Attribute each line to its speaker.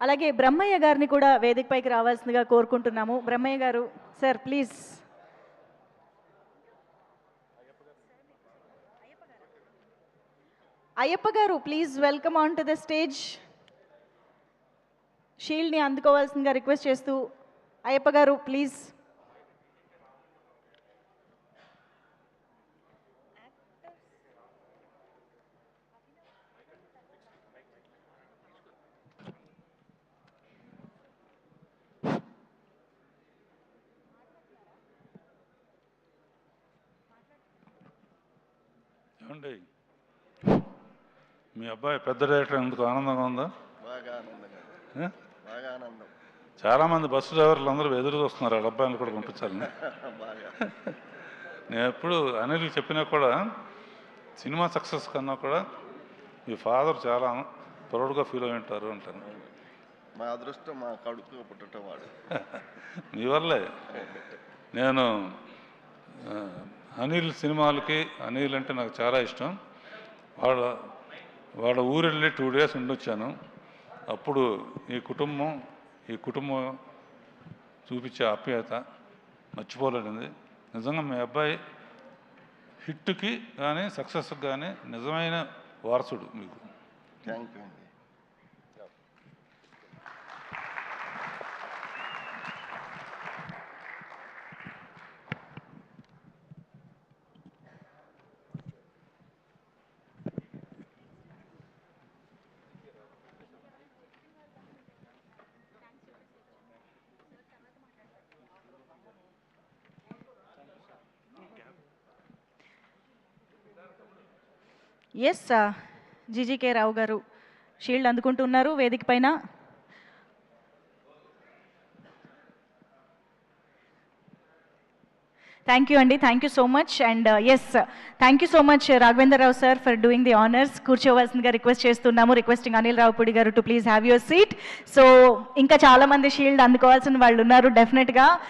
Speaker 1: అలాగే బ్రహ్మయ్య గారిని కూడా వేదికపైకి రావాల్సిందిగా కోరుకుంటున్నాము. బ్రహ్మయ్య గారు sir please. Ayyappa garu please welcome on to the stage. షీల్డ్ని అందుకోవాల్సిందిగా రిక్వెస్ట్ చేస్తూ అయ్యప్ప గారు ప్లీజ్.
Speaker 2: ఏమండి మీ అబ్బాయి పెద్ద డైరెక్టర్ ఎందుకు ఆనందంగా ఉందా?
Speaker 3: బాగా ఆనందంగా, బాగా ఆనందం.
Speaker 2: చాలామంది బస్సు డ్రైవర్లు అందరూ ఎదురు చూస్తున్నారు వాళ్ళ అబ్బాయిని కూడా పంపించాలని.
Speaker 3: బాగా
Speaker 2: నేను ఎప్పుడు అనిల్ చెప్పినా కూడా సినిమా సక్సెస్ కన్నా కూడా మీ ఫాదర్ చాలా ప్రౌడ్గా ఫీల్ అయి ఉంటారు అంటాను.
Speaker 3: మా అదృష్టం మా కడుపు పుట్టడం వాడు.
Speaker 2: మీ వల్లే నేను అనిల్ సినిమాలకి, అనిల్ అంటే నాకు చాలా ఇష్టం. వాళ్ళ ఊరు వెళ్ళి 2 days ఉండొచ్చాను. అప్పుడు ఈ కుటుంబం చూపించే ఆప్యాయత మర్చిపోలేనిది. నిజంగా మీ అబ్బాయి హిట్కి కానీ సక్సెస్కి కానీ నిజమైన వారసుడు మీకు.
Speaker 3: థ్యాంక్ యూ అండి.
Speaker 1: S GGK Rao garu shield అందుకుంటున్నారు వేదిక పైన. థ్యాంక్ యూ అండి, thank you so much. And yes thank you so much Raghavendra Rao sir for doing the honours. కూర్చోవలసిందిగా రిక్వెస్ట్ చేస్తున్నాము. Requesting Anil Ravipudi garu to please have your seat. So ఇంకా చాలామంది షీల్డ్ అందుకోవాల్సిన వాళ్ళు ఉన్నారు డెఫినెట్గా.